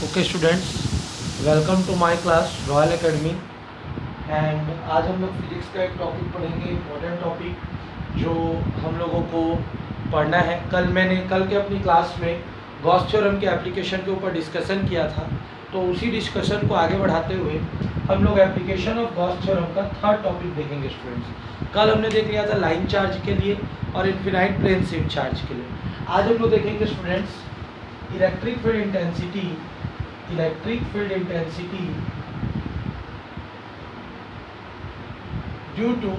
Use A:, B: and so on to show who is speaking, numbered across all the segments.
A: Okay students, welcome to my class Royal Academy. And आज हम लोग फिजिक्स का एक टॉपिक पढ़ेंगे, इम्पोर्टेंट टॉपिक जो हम लोगों को पढ़ना है। कल के अपनी क्लास में गॉस थ्योरम के एप्लीकेशन के ऊपर डिस्कशन किया था, तो उसी डिस्कशन को आगे बढ़ाते हुए हम लोग एप्लीकेशन ऑफ गॉस थ्योरम का थर्ड टॉपिक देखेंगे स्टूडेंट्स। कल हमने देख लिया था लाइन चार्ज के लिए और इन्फिनाइट प्लेन शिफ्ट चार्ज के लिए। आज हम लोग देखेंगे students electric field intensity due to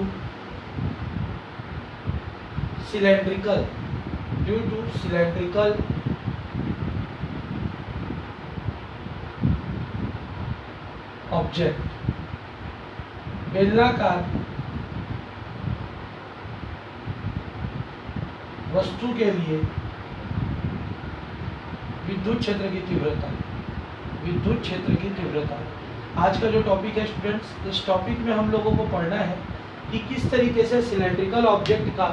A: cylindrical object, बेलनाकार वस्तु के लिए विद्युत क्षेत्र की तीव्रता। आज का जो टॉपिक है स्टूडेंट्स, इस टॉपिक में हम लोगों को पढ़ना है कि किस तरीके से सिलेंड्रिकल ऑब्जेक्ट का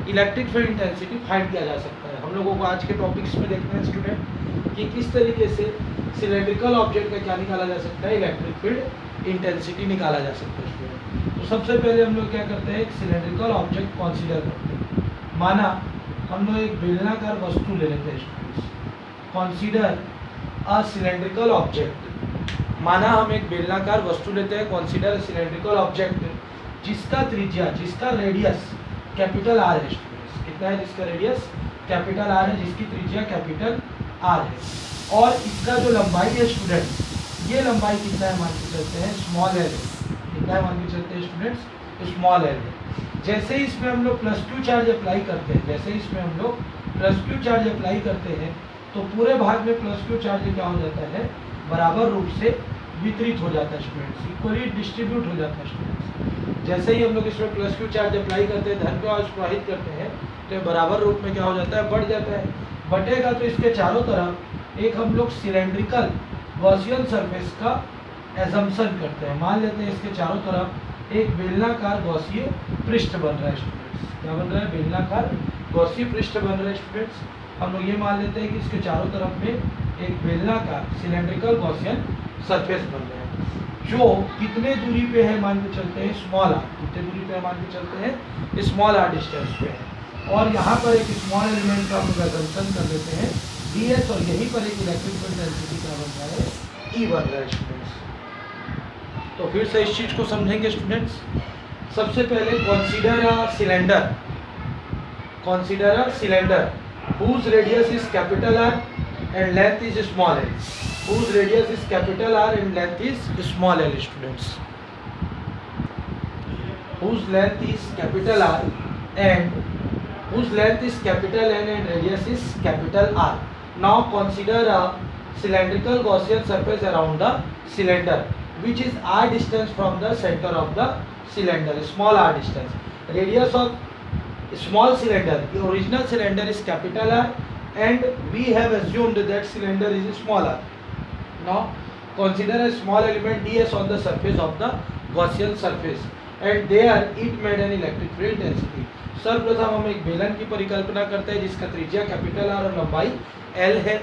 A: इलेक्ट्रिक फील्ड इंटेंसिटी फाइंड किया जा सकता है। हम लोगों को आज के टॉपिक्स में देखना है स्टूडेंट कि किस तरीके से सिलेंड्रिकल ऑब्जेक्ट का क्या निकाला जा सकता है, इलेक्ट्रिक फील्ड इंटेंसिटी निकाला जा सकता है स्टूडेंट। तो सबसे पहले हम लोग क्या करते हैं, एक सिलेंड्रिकल ऑब्जेक्ट कंसीडर करते हैं। माना हम लोग एक बेलनाकार वस्तु ले लेते हैं students. Consider a cylindrical object, माना हम एक बेलनाकार वस्तु लेते हैं। कंसीडर सिलेंड्रिकल ऑब्जेक्ट जिसका त्रिज्या, जिसका रेडियस कैपिटल आर है स्टूडेंट्स। कितना है? जिसका रेडियस कैपिटल आर है, जिसकी त्रिज्या कैपिटल आर है, और इसका जो लंबाई है स्टूडेंट्स, ये लंबाई कितना है मान के चलते हैं, स्मॉल एल है। कितना है मान के चलते हैं स्टूडेंट्स, स्मॉल एल है। जैसे ही इसमें हम लोग +q चार्ज अप्लाई करते हैं, तो पूरे भाग में +q चार्ज क्या हो जाता है, बराबर रूप से वितरित हो जाता है स्टूडेंट्स, इक्वली डिस्ट्रीब्यूट हो जाता है स्टूडेंट्स। जैसे ही हम लोग इसमें +q चार्ज अप्लाई करते हैं, धन को आज प्रवाहित करते हैं, तो ये बराबर रूप में क्या हो जाता है, बढ़ जाता है। बढ़ेगा तो इसके चारों तरफ एक हम लोग सिलेंड्रिकल गॉसियन सरफेस का एजम्पशन करते हैं। मान लेते हैं इसके चारों तरफ एक बेलनाकार गॉसीय पृष्ठ बन रहा है स्टूडेंट्स। क्या बन रहा है? बेलनाकार गॉसीय पृष्ठ बन रहा है स्टूडेंट्स। हम लोग ये मान लेते हैं कि इसके चारों तरफ में एक बेलनाकार सिलेंड्रिकल गॉसियन सरफेस बन रहा है, जो कितने दूरी पे है मान के चलते हैं, स्मॉल आर। कितने दूरी पे मान के चलते हैं, स्मॉल आर डिस्टेंस पे है। और यहाँ पर एक स्मॉल एलिमेंट का हम लोग एजम्पशन कर लेते हैं ds, और यहीं पर एक इलेक्ट्रिक फील्ड डेंसिटी क्या बन रहा है, E बन रहा है स्टूडेंट्स। तो फिर से इस चीज को समझेंगे स्टूडेंट्स। सबसे पहले consider a cylinder whose radius is capital R and length is small l. Whose radius is capital R and length is small l students. Whose length is capital R and whose length is capital N and radius is capital R. Now consider a cylindrical Gaussian surface around the cylinder which is r distance from the center of the cylinder, small r distance. Radius of small cylinder, the original cylinder is capital R and we have assumed that cylinder is small r. Now consider a small element ds on the surface of the Gaussian surface and there it made an electric field density. सर्वप्रथम हम एक बेलन की परिकल्पना करते हैं जिसका त्रिज्या कैपिटल आर और लंबाई एल है।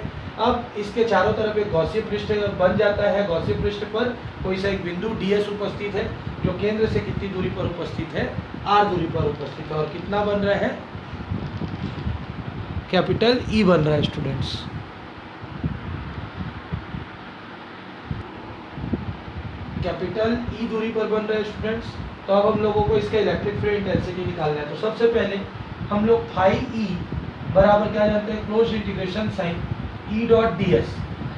A: अब इसके चारों तरफ एक गॉसीय पृष्ठ बन जाता है। गॉसीय पृष्ठ पर कोई सा एक बिंदु ds उपस्थित है, जो केंद्र से कितनी दूरी पर उपस्थित है, r दूरी पर उपस्थित है, और कितना बन रहा है, कैपिटल E बन रहा है स्टूडेंट्स। कैपिटल E दूरी पर बन रहा है स्टूडेंट्स। तो अब हम लोगों को इसका इलेक्ट्रिक फील्ड इंटेंसिटी निकालना है। तो सबसे पहले हम लोग फाई E बराबर क्या जानते हैं, close integration sign E dot ds।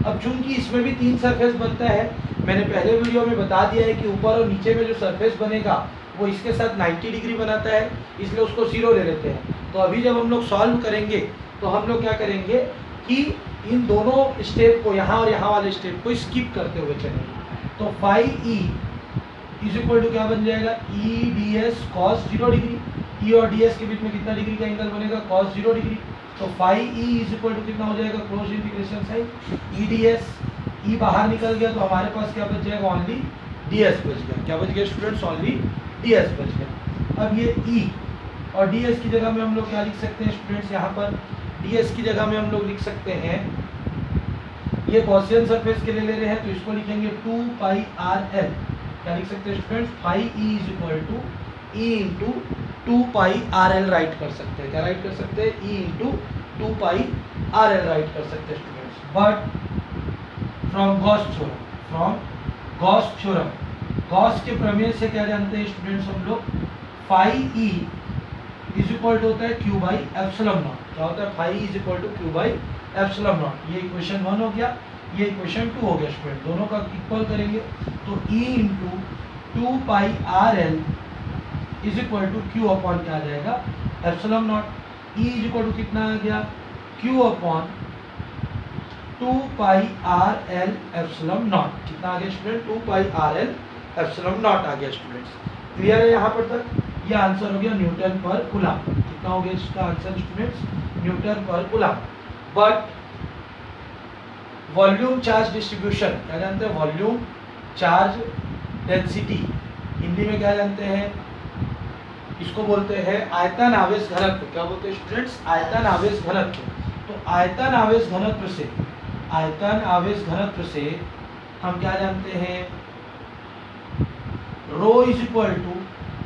A: अब चूंकि इसमें भी 3 सरफेस बनता है, मैंने पहले वीडियो में बता दिया है कि ऊपर और नीचे में जो सरफेस बनेगा वो इसके साथ 90 डिग्री बनाता है, इसलिए उसको 0 ले लेते हैं। तो अभी जब हम लोग सॉल्व करेंगे तो हम लोग क्या करेंगे कि इन दोनों स्टेप को, यहाँ और यहाँ वाले स्टेप को स्किप करते हुए चलेंगे। तो phi E is equal to क्या बन जाएगा, E ds cos 0 degree. E और ds के बीच में कितना डिग्री का एंगल बनेगा, cos 0 डिग्री। तो phi E is equal to कितना हो जाएगा, close integration sign E ds। E बाहर निकल गया तो हमारे पास क्या बच जाएगा, ओनली ds बच गया। क्या बच गया स्टूडेंट्स, ओनली ds बच गया। अब ये E और ds की जगह में हम लोग क्या लिख सकते हैं स्टूडेंट्स, यहाँ पर ds की जगह में हम लोग लिख सकते हैं ये गॉसियन सरफेस के लिए ले रहे हैं तो इसको लिखेंगे 2 पाई आर एल। क्या लिख सकते हैं students, phi E is equal to E into 2 pi are l write कर सकते हैं। क्या राइट कर सकते हैं, E into 2 pi are l write कर सकते हैं students. But from Gauss theorem, Gauss के प्रमेय से क्या जानते हैं स्टूडेंट्स हम लोग, phi E is equal to होता है क्यू बाई एप्सिलॉन नॉट। क्या होता है, phi is equal to Q by epsilon not. ये इक्वेशन 1 हो गया, ये इक्वेशन 2 हो गया स्टूडेंट। दोनों का इक्वल करेंगे तो E into 2 pi R L is equal to Q upon क्या आ जाएगा, epsilon not. E is equal to कितना आ गया, Q upon 2 pi are L epsilon not. कितना आ गया student, 2 pi are L epsilon not आ गया स्टूडेंट्स। क्लियर है यहाँ पर तक। ये आंसर हो गया न्यूटन पर कूलम। कितना हो गया इसका answer students, Newton per coulomb. But volume charge distribution क्या जानते हैं, वॉल्यूम चार्ज डेंसिटी हिंदी में क्या जानते हैं, इसको बोलते हैं आयतन आवेश घनत्व। क्या बोलते हैं स्टूडेंट्स, आयतन आवेश घनत्व। तो आयतन आवेश घनत्व से, आयतन आवेश घनत्व से हम क्या जानते हैं, rho is equal to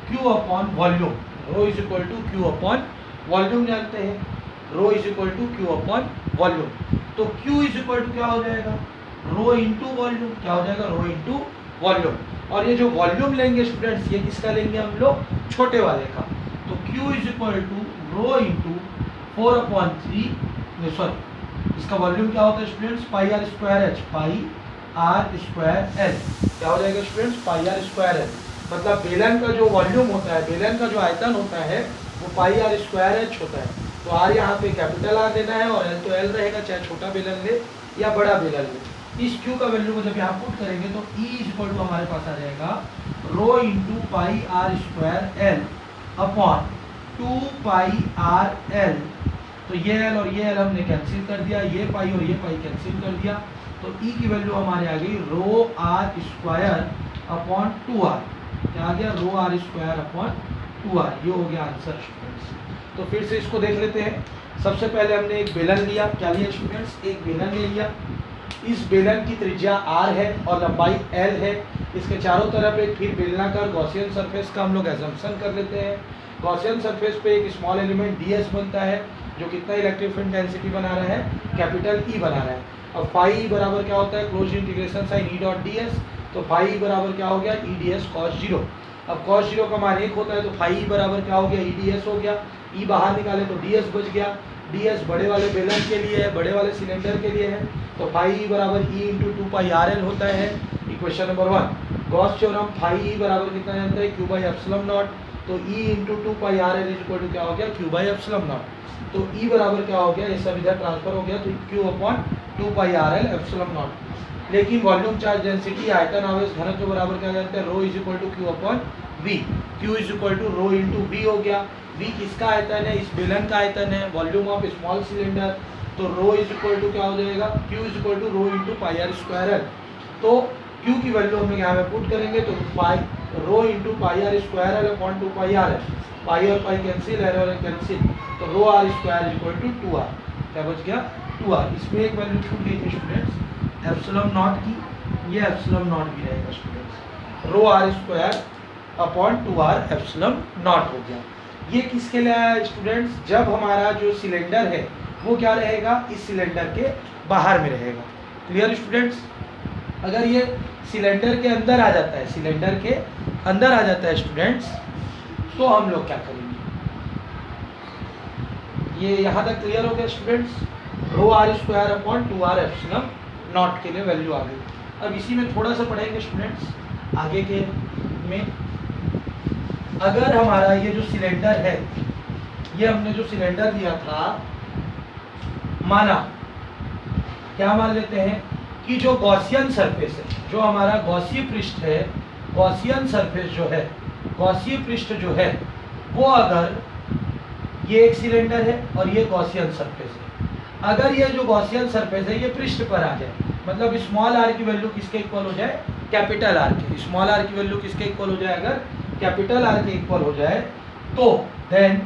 A: Q upon volume. Rho is equal to Q upon volume जानते हैं, rho is equal to Q upon volume. तो क्यू इज इक्वल टू क्या हो जाएगा, रो इंटू वॉल्यूम। क्या हो जाएगा, रो इंटू वॉल्यूम। और ये जो वॉल्यूम लेंगे स्टूडेंट्स, ये किसका लेंगे हम लोग, छोटे वाले का। तो Q is equal to rho into 4/3, sorry इसका वॉल्यूम क्या होता है students, pi are square h, pi are square l. क्या हो जाएगा students, pi are square l. मतलब बेलन का जो वॉल्यूम होता है, बेलन का जो आयतन होता है वो पाई आर स्क्वायर एच होता है। तो आर यहाँ पे कैपिटल आर देना है और एल तो एल रहेगा, चाहे छोटा बेलन ले या बड़ा बेलन ले। इस क्यू का वैल्यू को जब यहाँ पुट करेंगे तो ई इज इक्वल टू हमारे पास आ जाएगा rho into pi are square L upon 2 pi are L. तो ये एल और ये एल हमने कैंसिल कर दिया, ये पाई और ये पाई कैंसिल कर दिया। तो ई की वैल्यू हमारे आ गई rho are square upon 2r। क्या आ गया, रो आर स्क्वायर अपॉन 2r। ये हो गया आंसर स्टूडेंट्स। तो फिर से इसको देख लेते हैं। सबसे पहले हमने एक बेलन लिया, क्या लिया स्टूडेंट्स, एक बेलन ले लिया। इस बेलन की त्रिज्या r है और लंबाई l है। इसके चारों तरफ एक फिर बेलनाकार गॉसियन सरफेस का हम लोग एजम्पशन कर लेते हैं। गॉसियन सरफेस पे एक स्मॉल एलिमेंट ds बनता है जो कितना इलेक्ट्रिक फील्ड डेंसिटी बना रहा है, कैपिटल E बना रहा है। अब फाई बराबर क्या होता है, close integration sign E dot ds। तो फाई बराबर क्या हो गया, E ds cos 0। अब cos 0 का मान 1 होता है तो फाई बराबर क्या हो गया, E ds हो गया। E बाहर निकाले तो ds बच गया। ds बड़े वाले बेलन के लिए है, बड़े वाले सिलेंडर के लिए है। तो फाई बराबर E into 2 pi are l होता है। Equation number 1 Gauss theorem, phi बराबर कितना जानते हैं, क्यू बाई एप्सिलॉन नॉट। तो E into 2 pi R L is equal to क्या हो गया, क्यू बाई एप्सिलॉन नॉट। तो E बराबर क्या हो गया, ये सब इधर ट्रांसफर हो गया तो Q upon 2 pi are L epsilon not. लेकिन वॉल्यूम चार्ज डेंसिटी आयतन आवेश घनत्व बराबर क्या जानते हैं, rho is equal to Q upon V. Q is equal to rho into V हो गया। वी किसका आयतन है, इस बेलन का आयतन है, वॉल्यूम ऑफ स्मॉल सिलेंडर। तो रो इज इक्वल टू क्या हो जाएगा, Q is equal to rho into pi are square L. तो क्यू की वैल्यू हम लोग यहाँ पे पुट करेंगे तो pi rho into pi are square L upon 2 pi are L. Pi और पाई कैंसिल, एल और कैंसिल, तो rho are square is equal to 2r। क्या बच गया, 2r। इसमें एक वैल्यू छूट गई थी स्टूडेंट्स एप्सिलॉन नॉट की, ये एप्सिलॉन नॉट भी रहेगा students. Rho are square upon 2r epsilon not हो गया। ये किसके लिए आया स्टूडेंट्स, जब हमारा जो सिलेंडर है वो क्या रहेगा, इस सिलेंडर के बाहर में रहेगा। Clear students. अगर ये सिलेंडर के अंदर आ जाता है, सिलेंडर के अंदर आ जाता है स्टूडेंट्स, तो हम लोग क्या करेंगे, ये यहाँ तक क्लियर हो गया students. Rho are square upon 2r epsilon naught के लिए वैल्यू आ गई। अब इसी में थोड़ा सा पढ़ेंगे स्टूडेंट्स आगे के में। अगर हमारा ये जो सिलेंडर है, ये हमने जो सिलेंडर दिया था, माना क्या मान लेते हैं कि जो गॉसियन सरफेस है, जो हमारा गॉसीय पृष्ठ है, गॉसियन सरफेस जो है, गॉसीय पृष्ठ जो है वो, अगर ये एक सिलेंडर है और ये गॉसियन सरफेस है, अगर ये जो गॉसियन सरफेस है ये पृष्ठ पर आ जाए, मतलब स्मॉल आर की वैल्यू किसके इक्वल हो जाए, कैपिटल आर के। स्मॉल आर की वैल्यू किसके इक्वल हो जाए, अगर कैपिटल आर के इक्वल हो जाए तो देन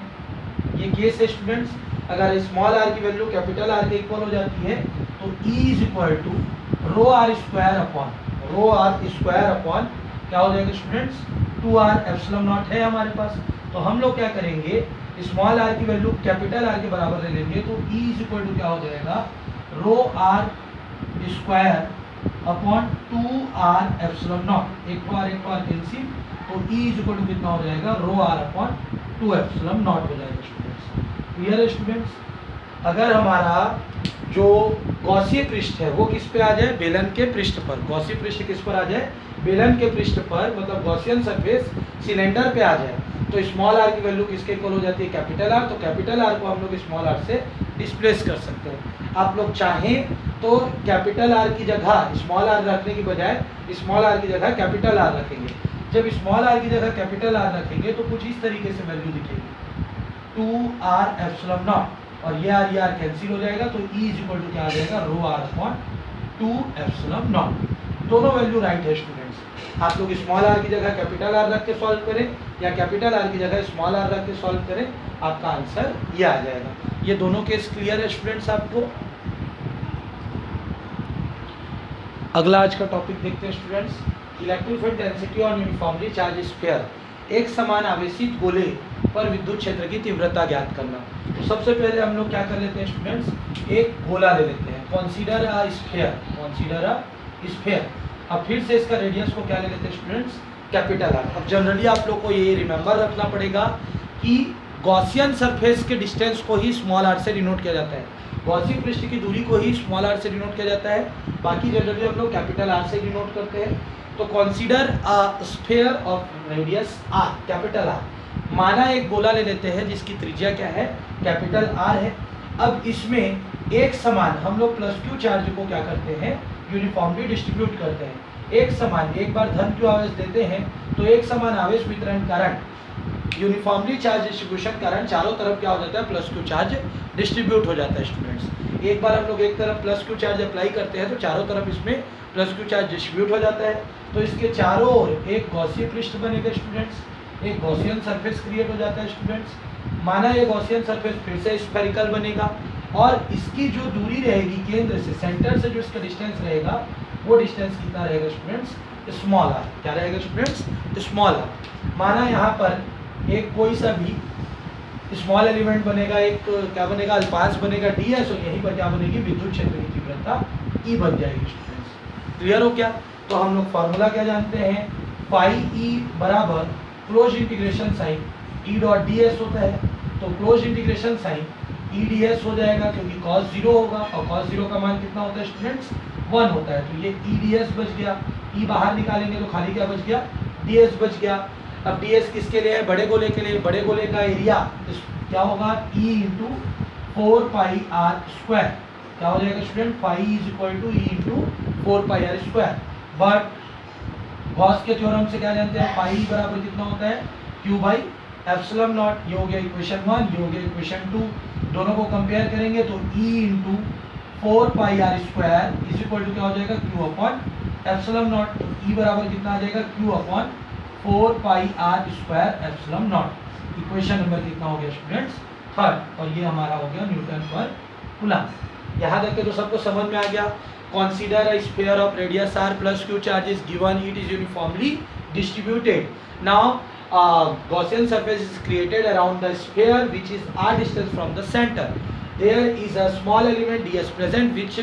A: ये केस है स्टूडेंट्स, अगर स्मॉल आर की वैल्यू कैपिटल आर के इक्वल हो जाती है तो E is equal to rho are square upon क्या हो जाएगा स्टूडेंट्स, 2r एप्सिलॉन नॉट है हमारे पास। तो हम लोग क्या करेंगे, स्मॉल r की वैल्यू कैपिटल R के बराबर ले लेंगे। तो E इज इक्वल टू क्या हो जाएगा, rho are square upon 2r epsilon not, एक बार कैंसिल, तो E इज इक्वल टू कितना हो जाएगा, rho R upon 2 epsilon not हो जाएगा स्टूडेंट्स। क्लियर है स्टूडेंट्स। अगर हमारा जो गॉसीय पृष्ठ है वो किस पे आ जाए, बेलन के पृष्ठ पर। गॉसीय पृष्ठ किस पर आ जाए, बेलन के पृष्ठ पर, मतलब गॉसियन सरफेस सिलेंडर पे आ जाए, तो स्मॉल आर की वैल्यू किसके इक्वल हो जाती है, कैपिटल आर। तो कैपिटल आर को हम लोग स्मॉल आर से डिस्प्लेस कर सकते हैं। आप लोग चाहें तो कैपिटल आर की जगह स्मॉल आर रखने की बजाय स्मॉल आर की जगह कैपिटल आर रखेंगे। जब स्मॉल आर की जगह कैपिटल आर रखेंगे तो कुछ इस तरीके से वैल्यू दिखेगी, 2r एप्सिलॉन नॉट, और ये आर कैंसिल हो जाएगा। तो E इज इक्वल टू क्या आ जाएगा, rho R upon 2 epsilon not. दोनों वैल्यू राइट है स्टूडेंट्स। आप लोग स्मॉल आर की जगह कैपिटल आर रख के सॉल्व करें या कैपिटल आर की जगह स्मॉल आर रख के सॉल्व करें, आपका आंसर ये आ जाएगा। ये दोनों केस क्लियर है स्टूडेंट्स आपको। अगला आज का टॉपिक देखते हैं students, electric field density on uniformly charge sphere. एक समान आवेशित गोले पर विद्युत क्षेत्र की तीव्रता ज्ञात करना। तो सबसे पहले हम लोग क्या कर लेते हैं स्टूडेंट्स, एक गोला ले लेते हैं, कंसीडर अ स्फीयर। अब फिर से इसका रेडियस को क्या ले लेते हैं स्टूडेंट्स, कैपिटल आर। अब जनरली आप लोग को ये रिमेंबर रखना पड़ेगा कि गॉसियन सरफेस के डिस्टेंस को ही स्मॉल आर से डिनोट किया जाता है, गॉसियन पृष्ठ की दूरी को ही स्मॉल आर से डिनोट किया जाता है, बाकी जनरली हम लोग कैपिटल आर से डिनोट करते हैं। तो consider a sphere of radius R, capital R. माना एक गोला ले लेते हैं जिसकी त्रिज्या क्या है, कैपिटल आर है। अब इसमें एक समान हम लोग प्लस क्यू चार्ज को क्या करते हैं, यूनिफॉर्मली डिस्ट्रीब्यूट करते हैं। एक समान, एक बार धन क्यू आवेश देते हैं तो एक समान आवेश वितरण कारण, यूनिफॉर्मली चार्ज डिस्ट्रीब्यूशन कारण चारों तरफ क्या हो जाता है, प्लस क्यू चार्ज डिस्ट्रीब्यूट हो जाता है स्टूडेंट्स। एक बार हम लोग एक तरफ प्लस क्यू चार्ज अप्लाई करते हैं तो चारों तरफ इसमें प्लस क्यू चार्ज डिस्ट्रीब्यूट हो जाता है। तो इसके चारों ओर एक गॉसियन पृष्ठ बनेगा स्टूडेंट्स, एक गॉसियन सरफेस क्रिएट हो जाता है स्टूडेंट्स। माना ये गॉसियन सरफेस फिर से स्फेरिकल बनेगा और इसकी जो दूरी रहेगी केंद्र से, सेंटर से जो इसका डिस्टेंस रहेगा, वो डिस्टेंस कितना रहेगा स्टूडेंट्स, स्मॉल आर। क्या रहेगा स्टूडेंट्स, स्मॉल आर। माना यहाँ पर एक कोई सा भी स्मॉल एलिमेंट बनेगा, एक क्या बनेगा, अल्पांश बनेगा ds, और यहीं पर क्या बनेगी, विद्युत क्षेत्र की तीव्रता E बन जाएगी स्टूडेंट्स। क्लियर हो क्या। तो हम लोग फॉर्मूला क्या जानते हैं, फाई E बराबर close integration sign E dot ds होता है। तो close integration sign E ds हो जाएगा क्योंकि cos 0 होगा, और cos 0 का मान कितना होता है स्टूडेंट्स, 1 होता है। तो ये E ds बच गया, E बाहर निकालेंगे तो खाली क्या बच गया, ds बच गया। अब ds किसके लिए है, बड़े गोले के लिए। बड़े गोले का एरिया क्या होगा, E into 4 pi are square. क्या हो जाएगा student, phi is equal to E into 4 pi are square. But Gauss के थ्योरम से क्या जानते हैं, फाई बराबर कितना होता है, Q बाई एप्सिलॉन नॉट। ये हो गया इक्वेशन 1, ये हो गया इक्वेशन 2। दोनों को कंपेयर करेंगे तो E into 4 pi are square is equal to क्या हो जाएगा, Q अपॉन एप्सिलॉन नॉट। तो E बराबर कितना आ जाएगा, Q upon 4 pi are square epsilon naught. Equation number कितना हो गया स्टूडेंट्स, थर्ड। और ये हमारा हो गया न्यूटन पर कूलम्ब। यहाँ तक के तो सबको समझ में आ गया। Consider a sphere of radius r plus q charge is given, it is uniformly distributed. Now Gaussian surface is created around the sphere which is r distance from the center. There is a small element ds present which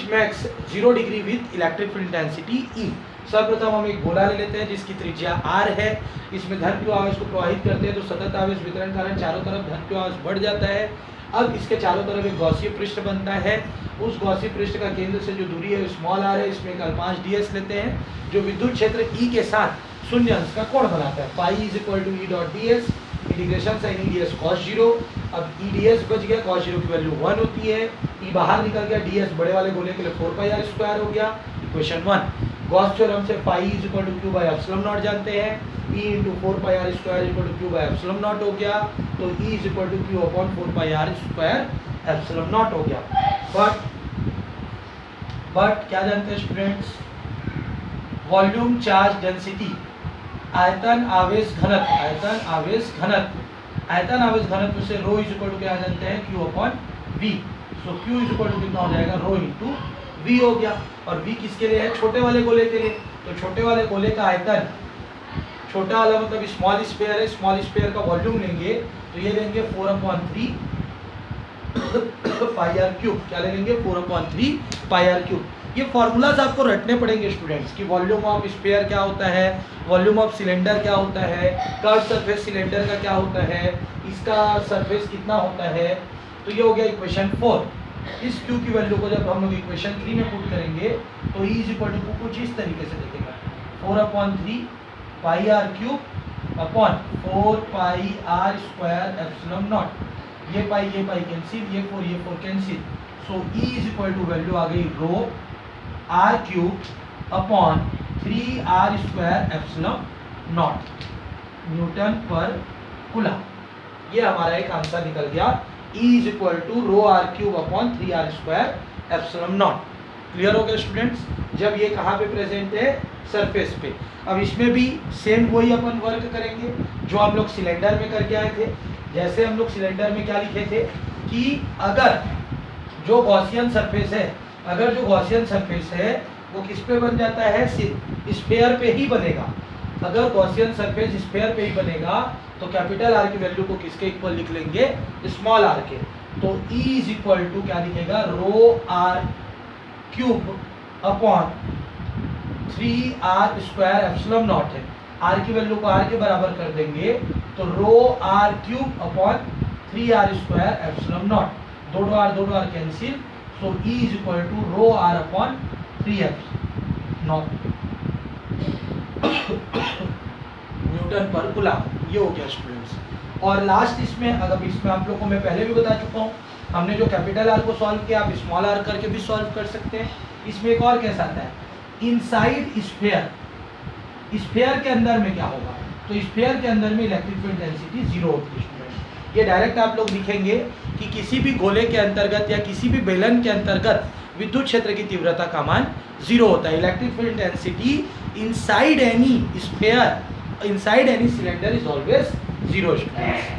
A: makes 0 degree with electric field intensity E. सर्वप्रथम हम एक गोला ले लेते हैं जिसकी त्रिज्या r है, इसमें धन क्यू आवेश को प्रवाहित करते हैं तो सतत आवेश वितरण कारण चारों तरफ धन क्यू आवेश बढ़ जाता है। अब इसके चारों तरफ एक गॉसीय पृष्ठ बनता है, उस गॉसीय पृष्ठ का केंद्र से जो दूरी है स्मॉल आर है, इसमें एक अल्पांश ds लेते हैं जो विद्युत क्षेत्र E के साथ शून्य अंश का कोण बनाता है। Pi is equal to E dot ds, integration sign E ds cos 0। अब E ds बच गया, cos 0 की वैल्यू 1 होती है, E बाहर निकल गया, ds बड़े वाले गोले के लिए 4 पाई आर स्क्वायर हो गया। इक्वेशन 1 गॉस थ्योरम से phi is equal to Q by epsilon naught जानते हैं, E into 4 pi are square equal to Q by epsilon not हो गया। तो E is equal to Q upon 4 pi are square epsilon not हो गया। But क्या जानते हैं स्टूडेंट्स, वॉल्यूम चार्ज डेंसिटी, आयतन आवेश घनत्व, आयतन आवेश घनत्व से रो इज इक्वल टू क्या जानते हैं, Q upon V। So Q is equal to कितना हो जाएगा, रो इंटू V हो गया। और V किसके लिए है, छोटे वाले गोले के लिए। तो छोटे वाले गोले का आयतन, छोटा वाला मतलब स्मॉल स्फीयर है, स्मॉल स्फीयर का वॉल्यूम लेंगे तो ये लेंगे 4/3 पाई आर क्यूब। क्या ले लेंगे, 4/3 पाई आर क्यूब। ये फॉर्मूलाज आपको रटने पड़ेंगे स्टूडेंट्स कि वॉल्यूम ऑफ स्फीयर क्या होता है, वॉल्यूम ऑफ सिलेंडर क्या होता है, कर्व सरफेस सिलेंडर का क्या होता है, इसका सरफेस कितना होता है। तो ये हो गया इक्वेशन 4। इस Q की वैल्यू को जब हम लोग इक्वेशन 3 में पुट करेंगे तो E इज इक्वल टू कुछ इस तरीके से दिखेगा, 4/3 pi R cube upon 4 pi are square epsilon not. ये पाई कैंसिल, ये 4 cancel. So E is equal to value आ गई rho R cube upon 3 R square epsilon not newton per coulomb. ये हमारा एक आंसर निकल गया, E is equal to rho R cube upon 3 R square epsilon not. Clear हो गया students. जब ये कहाँ पे प्रेजेंट है, सरफेस पे। अब इसमें भी सेम वही अपन वर्क करेंगे जो हम लोग सिलेंडर में करके आए थे। जैसे हम लोग सिलेंडर में क्या लिखे थे कि अगर जो गॉसियन सरफेस है, अगर जो गॉसियन सरफेस है वो किस पे बन जाता है, स्फीयर पे ही बनेगा। अगर गॉसियन सरफेस स्फीयर पे ही बनेगा तो कैपिटल आर की वैल्यू को किसके इक्वल लिख लेंगे, स्मॉल आर के। तो E इज इक्वल टू क्या लिखेगा, rho R cube upon 3 R square epsilon not है। आर की वैल्यू को आर के बराबर कर देंगे तो rho R cube upon 3 R square epsilon not. दो R cancel. So E is equal to rho R upon 3 epsilon not newton per coulomb. ये हो गया स्टूडेंट्स। और लास्ट इसमें, अगर इसमें आप लोगों को मैं पहले भी बता चुका हूँ, हमने जो कैपिटल आर को सॉल्व किया आप स्मॉल आर करके भी सॉल्व कर सकते हैं। इसमें एक और कैसा आता है, इनसाइड स्फीयर। स्फीयर के अंदर में क्या होगा, तो स्फीयर के अंदर में इलेक्ट्रिक फील्ड डेंसिटी 0 होती है स्टूडेंट। ये डायरेक्ट आप लोग लिखेंगे कि किसी भी गोले के अंतर्गत या किसी भी बेलन के अंतर्गत विद्युत क्षेत्र की तीव्रता का मान 0 होता है। Electric field density inside any sphere, inside any cylinder is always 0 students.